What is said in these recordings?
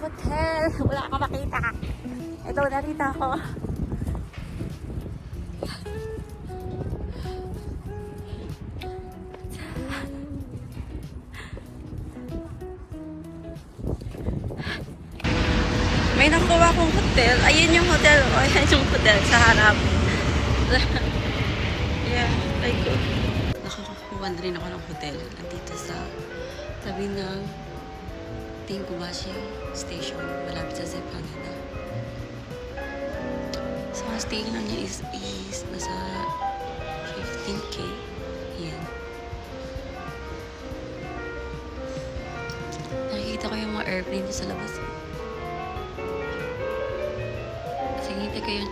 Hotel. Wala akong makita. Ito, narita ako. May nakuha akong hotel. Ayun yung hotel. Ayan yung hotel sa harap. Yeah, like nakakuha na rin ako ng hotel. Nandito sa tabi ng Tingubashi Station. Malapit sa Zepp Haneda. So, ang stay lang niya is nasa 15K. Yan. Nakikita ko yung mga airplane sa labas. Hintay ko yung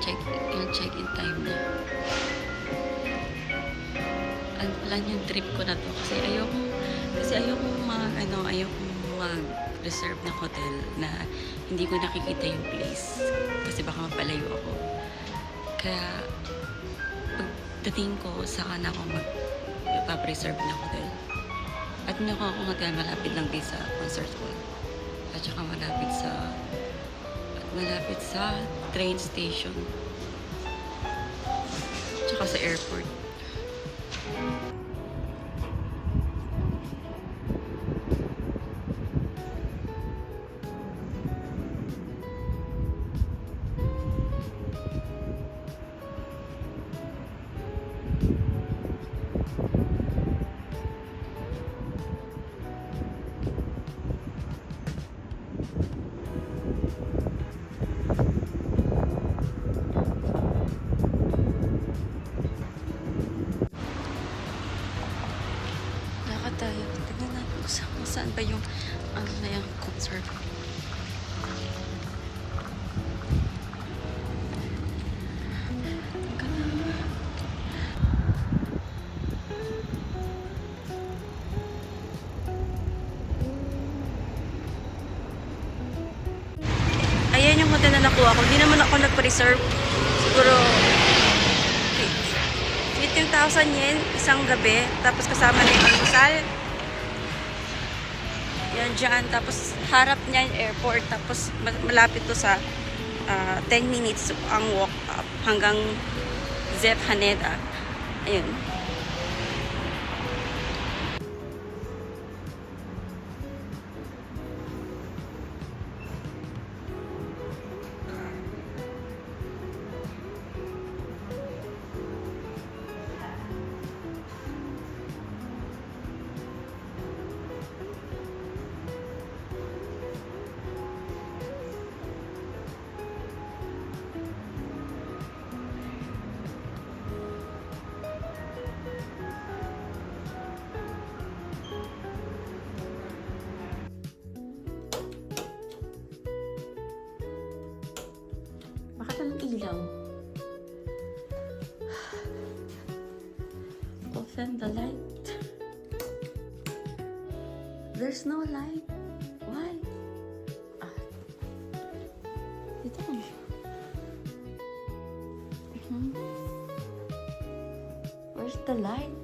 check-in time niya. Ano lang yung trip ko na to kasi ayoko mag-reserve ng hotel na hindi ko nakikita yung place kasi baka mapalayo ako. Kaya pagdating ko saka na ako mag-reserve ng hotel. At nakuha akong hotel malapit lang din sa concert hall. At saka malapit sa train station tsaka sa airport. Tayo. Tignan natin kung saan ba yung na yung concert. Ayan yung hotel na nakuha ko. Hindi naman ako nag-reserve. Siguro 15,000 yen isang gabi. Tapos kasama na yung almusal. Yan dyan. Tapos harap niya yung airport. Tapos malapit to sa 10 minutes ang walk up hanggang Zepp Haneda. Ayun. Ilaw. Open the light. There's no light. Why? Dito lang siya. Where's the light?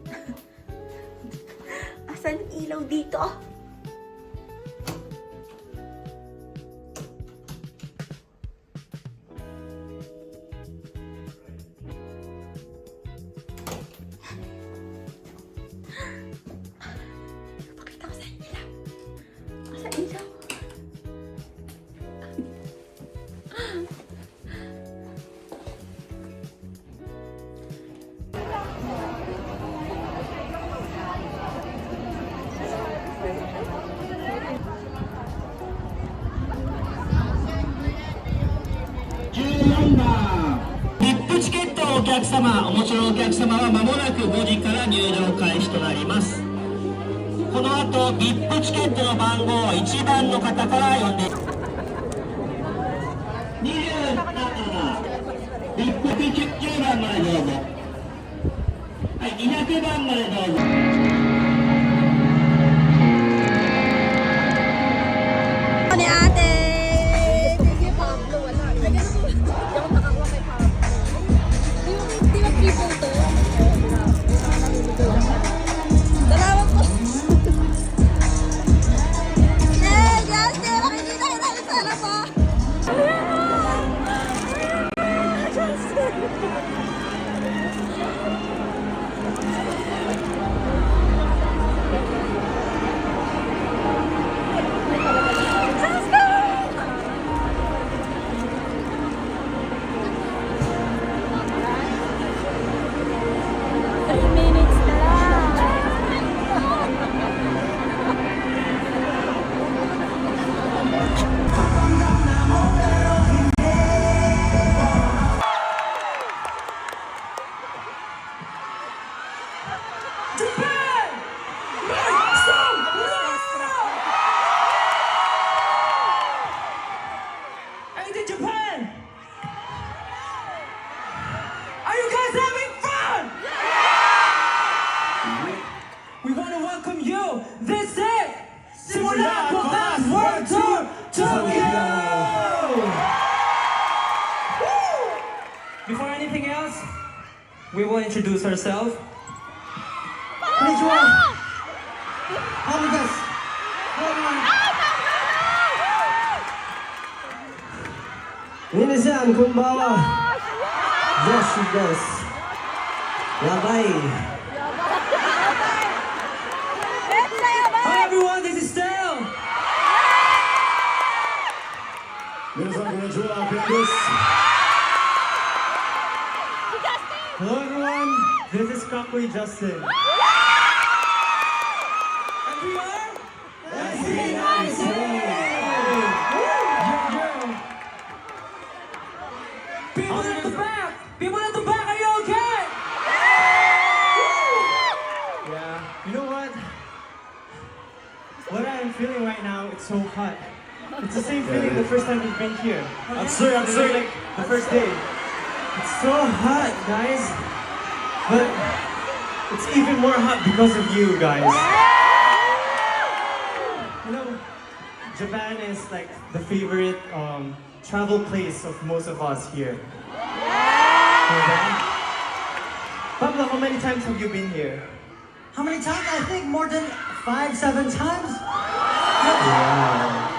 Asan ilaw ilaw dito. Pakita ko sa ilaw. Sa ilaw. VIP チケットのお客様、お持ちのお客様は間もなく5時から入場開始となります。この後 VIP チケットの番号を1番の方から呼んで27番 VIP9 番までどうぞ。はい、200番までどうぞ。Ni ate! Sige, Pablo, wala. Hindi ako nakakuha kay Pablo. Di ba triple to? Salamat po! Yay! Yes! Yay! Makikita kita kita sana po! Hey, Japan! Are you guys having fun? We want to welcome you. This is Simula Kokas World Tour Tokyo! Before anything else, we will introduce ourselves. Konnichiwa! Hamagas! Minasan, konbanwa! Yoshi desu. Yabai. Hi everyone, this is Stell. 皆さんこんにちは、ペンです。 Hello everyone, this is Kakui Justin. And we are People at the back! People at the back, are you okay? Yeah, you know what? What I'm feeling right now, it's so hot. It's the same feeling the first time we've been here. I'm sorry. Like the first day. It's so hot, guys. But it's even more hot because of you guys. You know, Japan is like the favorite travel place of most of us here. Okay? Pablo, how many times have you been here? How many times? I think more than 5-7 times. Yeah.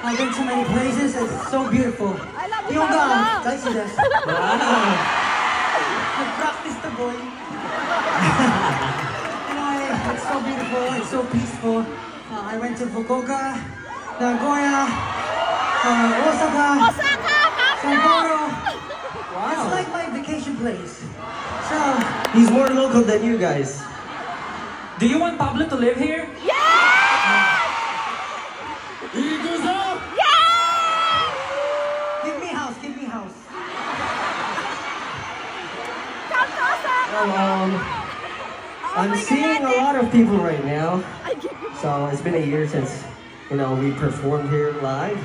I've been to many places. It's so beautiful. I love you, Pablo. Wow. I practiced the boy. Anyway, it's so beautiful. It's so peaceful. I went to Fukuoka, Nagoya, Osaka, Sapporo. It's like my vacation place. So, He's more local than you guys. do you want Pablo to live here? Give me house. Give me house. I'm seeing a lot of people right now. So it's been a year since, we performed here live.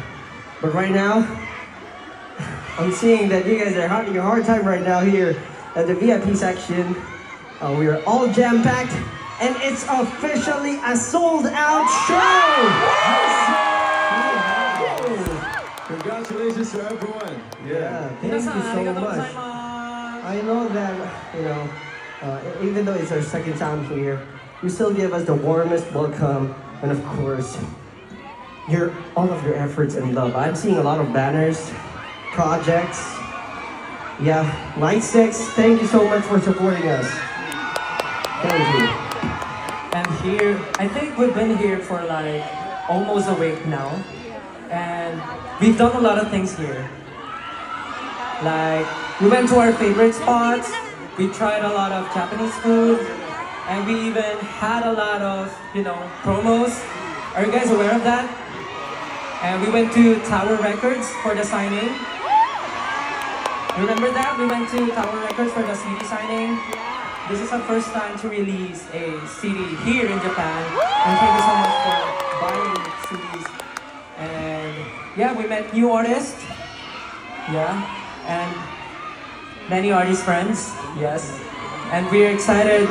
But right now, I'm seeing that you guys are having a hard time right now here at the VIP section. We are all jam-packed, and it's officially a sold-out show! Congratulations to everyone. Yeah, thank you so much. I know that, even though it's our second time here, you still give us the warmest welcome, and of course, all of your efforts and love. I'm seeing a lot of banners, projects. Yeah, Light Six, thank you so much for supporting us. Thank you. And here, I think we've been here for like almost a week now. And we've done a lot of things here. Like, we went to our favorite spots, we tried a lot of Japanese food, and we even had a lot of, promos. Are you guys aware of that? And we went to Tower Records for the signing. Remember that? We went to Tower Records for the CD signing. This is our first time to release a CD here in Japan. And thank you so much for buying CDs. And yeah, we met new artists. Yeah. And many artist friends. Yes. And we're excited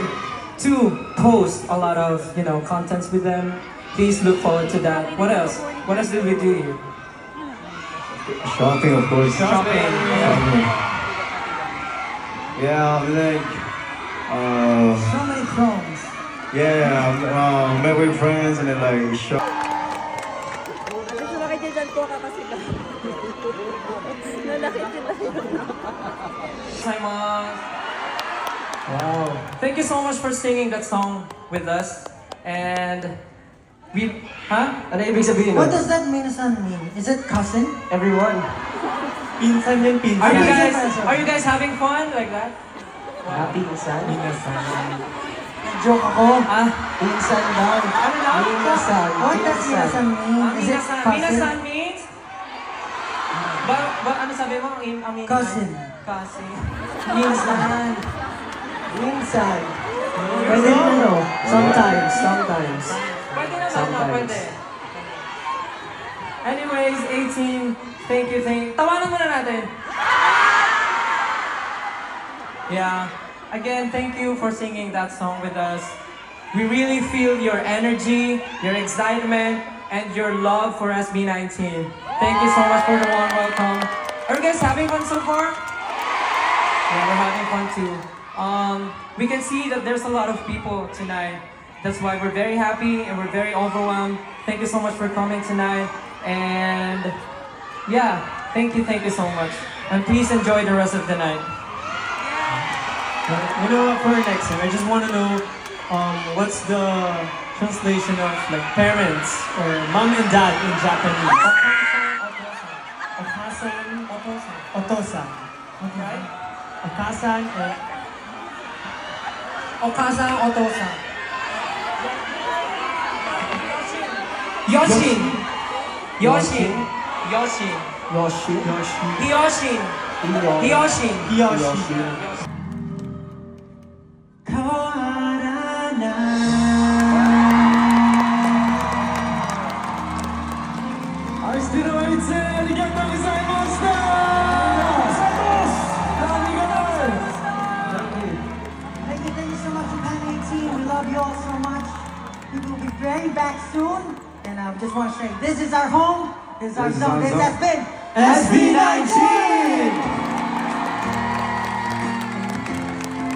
to post a lot of, contents with them. Please look forward to that. What else? What else did we do here? Shopping, of course. Shopping. Yeah, like, So many thrones. met with friends and then like shop. Gusto makikita ko ka kasi ba? Nalakit sila yun. Simon. Wow. Thank you so much for singing that song with us. And Ano ibig sabihin? What does that Minasan mean? Is it cousin? Everyone. Pinsan din, pinsan. Are you Are you guys having fun like that? Happy insan? Joke ako. Insan daw. Ano daw? Minasan. What does Minasan mean? Is it Minasan. cousin? Minasan means? Ano sabi mo? Cousin. Cousin. Minsan. Minsan. Pwede na, Sometimes. Pwede naman, Sometimes. pwede. Anyways, 18, thank you. Tawanan muna natin. Yeah. Again, thank you for singing that song with us. We really feel your energy, your excitement, and your love for SB19. Thank you so much for the warm welcome. Are you guys having fun so far? Yeah, we're having fun too. We can see that there's a lot of people tonight. That's why we're very happy and we're very overwhelmed. Thank you so much for coming tonight. And yeah, thank you so much. And please enjoy the rest of the night. You know what, for next time, I just want to know what's the translation of like parents or mom and dad in Japanese? Okasan, otosan. Right? Okasan and Okasan, otosan. Yoshin. Yoshi. Hiyoshi. Thank you so much, Japan 18. We love you all so much. We will be very back soon. And I just want to say, this is our home. This is our zone. This has been SB19!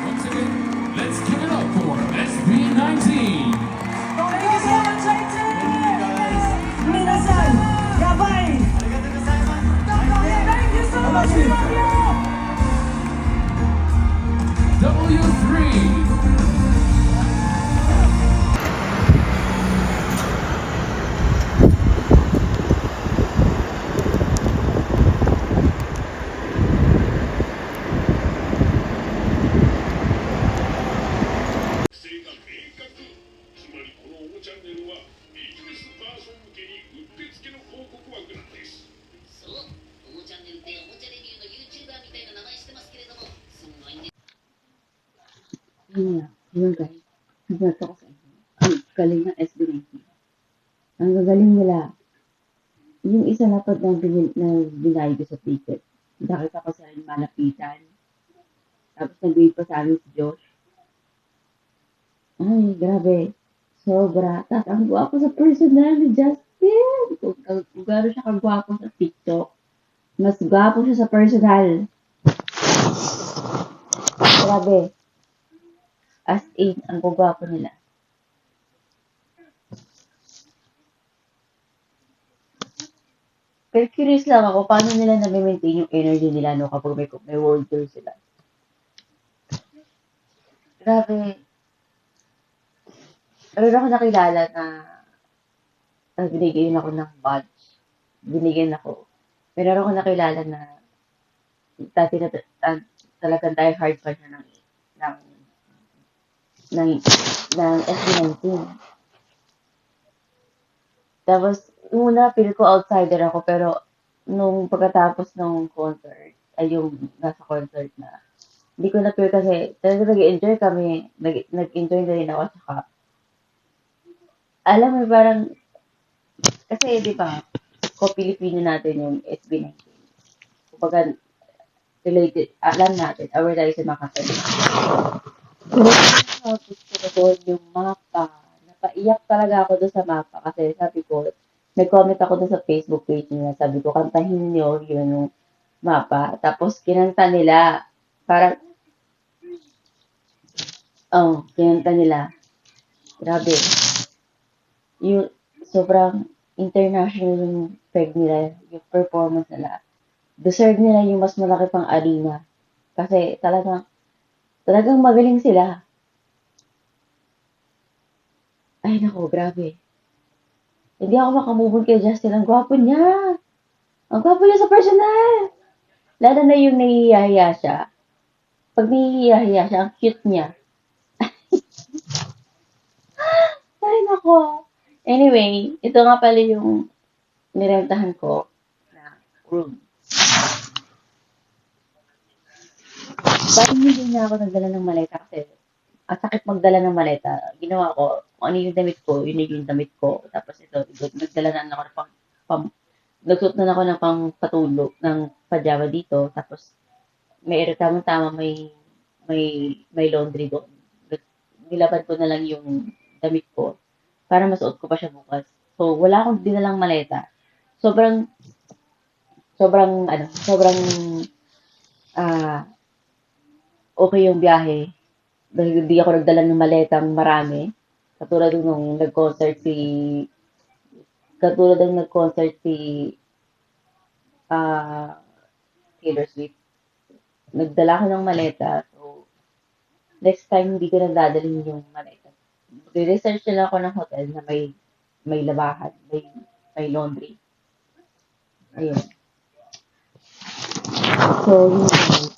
Once again, let's give it up for SB19. Thank you so much, 18! Minasan, yabay! Thank you so much, we love you! W3. Yun nga, yun guys. Nagbato ko sa inyo. Ang galing ng SB19. Ang gagaling nila. Yung isa na pag na binayad ko sa ticket. Nakita ko sa malapitan. Tapos nag-wait pa sa amin si Josh. Ay, grabe. Sobra. Tapos ang gwapo sa personal ni Justin. Kung gano'n siya kagwapo sa TikTok, mas gwapo siya sa personal. Grabe. As in, ang gwapo nila. Pero curious lang ako, paano nila na-maintain yung energy nila no, kapag may world tour sila. Grabe. Meron ako nakilala na binigyan ako ng badge. Binigyan ako. Meron ako nakilala na dati na talagang die hard pa siya ng, ng, ng SB19. Tapos, una, feel ko outsider ako, pero nung pagkatapos ng concert, ay yung nasa concert na, hindi ko na feel kasi, talaga nag-enjoy kami, nag-enjoy na rin ako, saka, alam mo, parang, kasi, di ba, ko-Pilipino natin yung SB19. Kumbaga, related, alam natin, aware tayo sa mga kasal. So, gusto ko doon yung mapa. Napaiyak talaga ako doon sa mapa kasi sabi ko, nag-comment ako doon sa Facebook page niya. Sabi ko, kantahin niyo yung mapa. Tapos, kinanta nila. Parang, kinanta nila. Grabe. Yung, sobrang international yung peg nila, yung performance nila. Deserve nila yung mas malaki pang arena. Kasi talagang magaling sila. Ay, nako, grabe. Hindi ako makamove kay Justin. Ang gwapo niya. Ang gwapo niya sa personal. Lalo na yung nahihiya siya. Pag nahihiya siya, ang cute niya. Ay, nako. Anyway, ito nga pala yung nirentahan ko na room. Parang hindi na ako nagdala ng maleta kasi ang sakit magdala ng maleta. Ginawa ko, kung ano yung damit ko, yun yung damit ko. Tapos ito, nagdala na ako ng nagsuot na ako ng pang patulog, ng pajama dito. Tapos, tamang-tama may laundry doon. Nilaban ko na lang yung damit ko para masuot ko pa siya bukas. So, wala akong dinalang maleta. Sobrang okay yung biyahe. Dahil hindi ako nagdala ng maletang marami. Katulad nung nag-concert si Taylor Swift. Nagdala ko ng maleta. So, next time hindi ko nagdadalhin yung maleta. Research na lang ako ng hotel na may labahan, may laundry. Ayun. So, yun.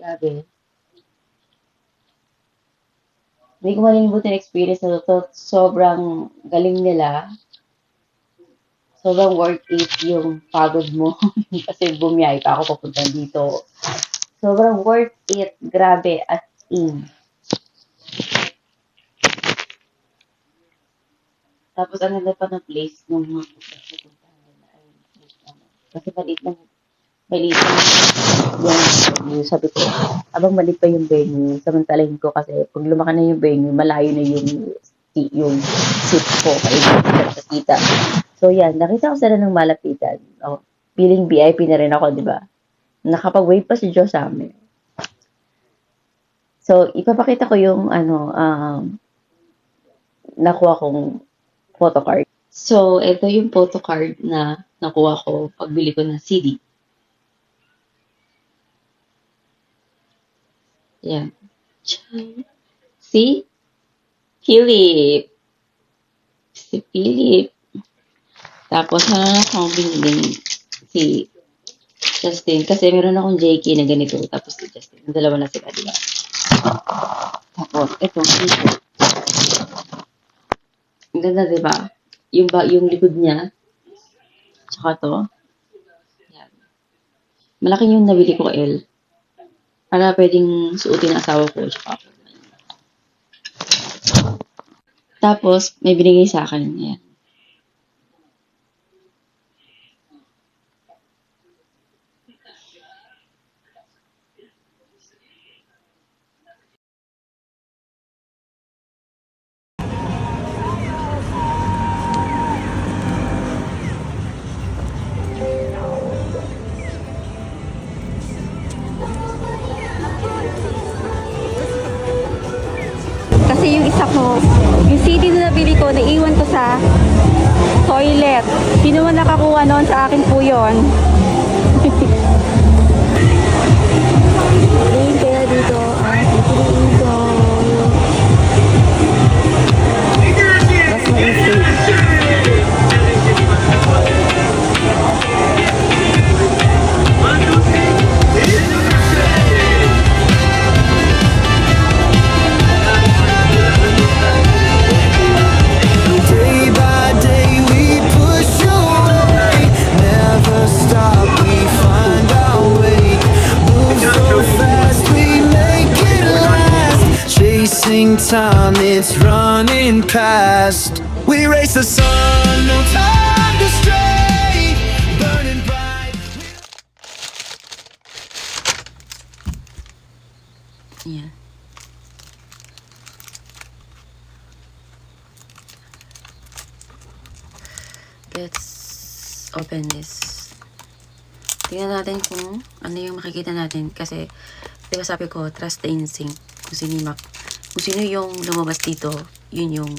Grabe. Hindi ko malilimutan yung experience na to. Sobrang galing nila. Sobrang worth it yung pagod mo. Kasi bumiyay pa ako papunta dito. Sobrang worth it. Grabe. As in. Tapos ang ganda pa ng place nung mga kasi maliit lang yung sabi ko, abang maliit pa yung venue, samantalahin ko kasi pag lumaki na yung venue, malayo na yung seat ko, kaya sa kita. So yan, nakita ko sila ng malapitan. Feeling VIP na rin ako, di ba? Nakapag-wave pa si Joe sa amin. So, ipapakita ko yung nakuha kong photocard. So, ito yung photocard na nakuha ko pagbili ko ng CD. Yan. Si Philip. Tapos, akong binili si Justin. Kasi meron akong JK na ganito. Tapos si Justin. Ang dalawa na sila, diba? Tapos, ito. Ang ganda, diba? Yung likod niya. Tsaka to. Yan. Malaki yung nabili ko L. Para pwedeng suotin ng asawa ko. Tsaka ako. Tapos, may binigay sa akin. Yan. Kasi yung isa ko, yung CD na nabili ko, naiwan ko sa ticket. Sino man nakakuha noon, sa akin po yun. Kaya dito ang pipiliin ko. Mas maisip. Day by day we push away, never stop, we find our way. Move so fast, we make it last. Chasing time, it's running past. We race the sun, no time to stray. Burning bright. Yeah. Let's open this. Tingnan natin kung ano yung makikita natin. Kasi, di ba sabi ko, trust the instinct. Kung sino yung lumabas dito, yun yung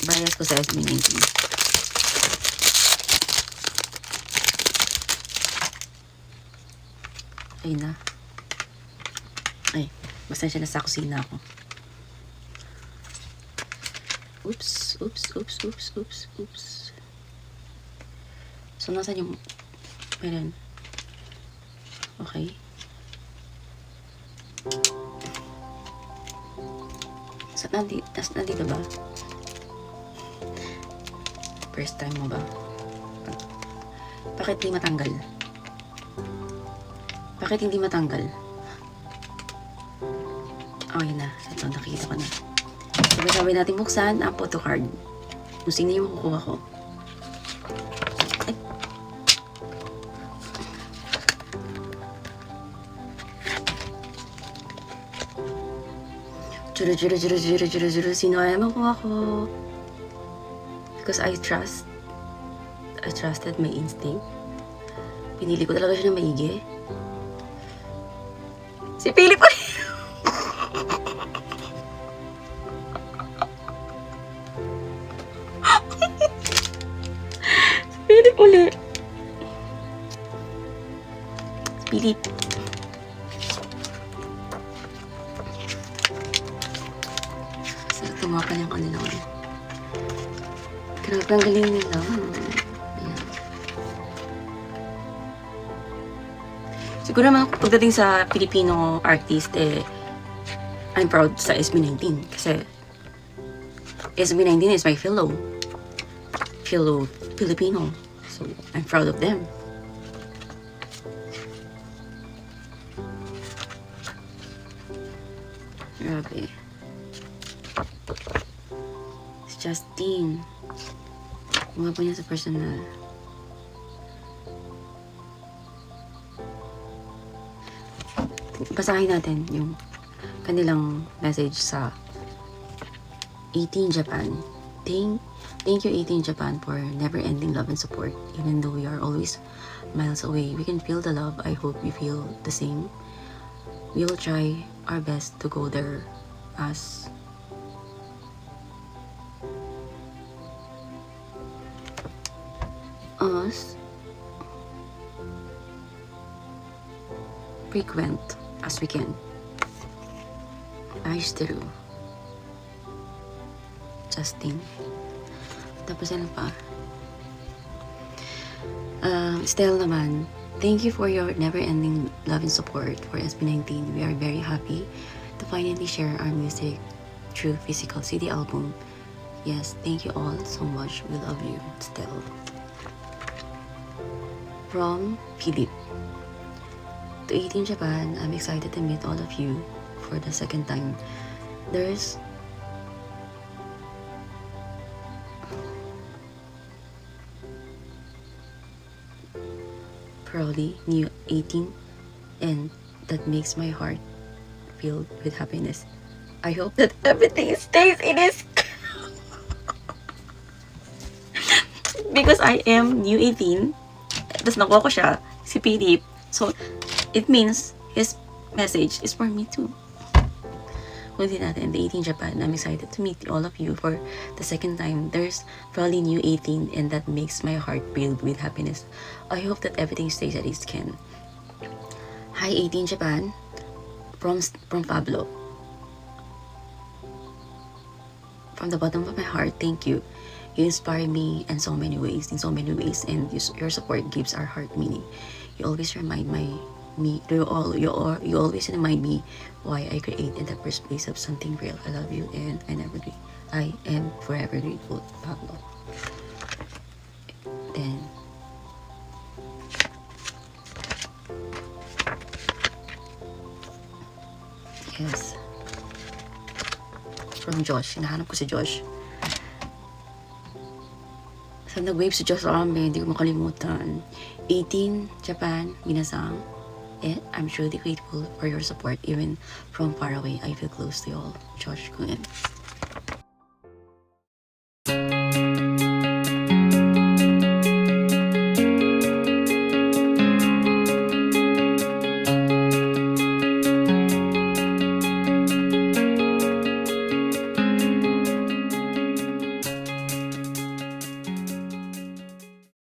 bias ko sa SB19. Ayun na. Ay, basta siya nasa kusina ako. Oops. So, nasan yung... Meron. Okay. So, nandito ba? First time mo ba? Bakit di matanggal? Bakit hindi matanggal? Okay na. Ito, nakikita ko na. Sabay-sabay natin buksan ang photocard. Kung sino yung makukuha ko. Ay. Churu. Sino kaya makukuha ko? Because I trusted my instinct. Pinili ko talaga siya ng maigi. Si Philip! Philip ulit. Philip. Sarap tumapa niyang kanila ko. Grabe ang galing nila. Ayan. Siguro mga pagdating sa Filipino artist, I'm proud sa SB19. Kasi SB19 is my fellow Filipino. So, I'm proud of them. Grabe. Si Justine. Mga po niya sa personal. Basahin natin yung kanilang message sa 18 Japan. Thank you 18 Japan for never-ending love and support. Even though we are always miles away, we can feel the love. I hope you feel the same. We will try our best to go there as frequent as we can. Aishiteru. Justin. Tapos ano pa? Stell naman, thank you for your never-ending love and support for SB19. We are very happy to finally share our music through physical CD album. Yes, thank you all so much. We love you, Stell. From Philip. To 18 Japan, I'm excited to meet all of you for the second time. There's proudly new 18, and that makes my heart filled with happiness. I hope that everything stays in its because I am new 18. Tapos nakuha ko siya, si Philip. So, it means his message is for me too. huli natin, the 18 Japan. I'm excited to meet all of you for the second time. There's probably new 18 and that makes my heart filled with happiness. I hope that everything stays as it can. Hi 18 Japan from Pablo. From the bottom of my heart, thank you. You inspire me in so many ways, and your support gives our heart meaning. You always remind you always remind me why I create in the first place of something real. I love you and I am forever grateful, Pablo. Then yes, from Josh. Hinahanap ko si Josh. So, nag-wave si Josh Arambe, hindi ko makalimutan. 18 Japan, minasang. I'm truly grateful for your support, even from far away. I feel close to you all. Josh Kunin.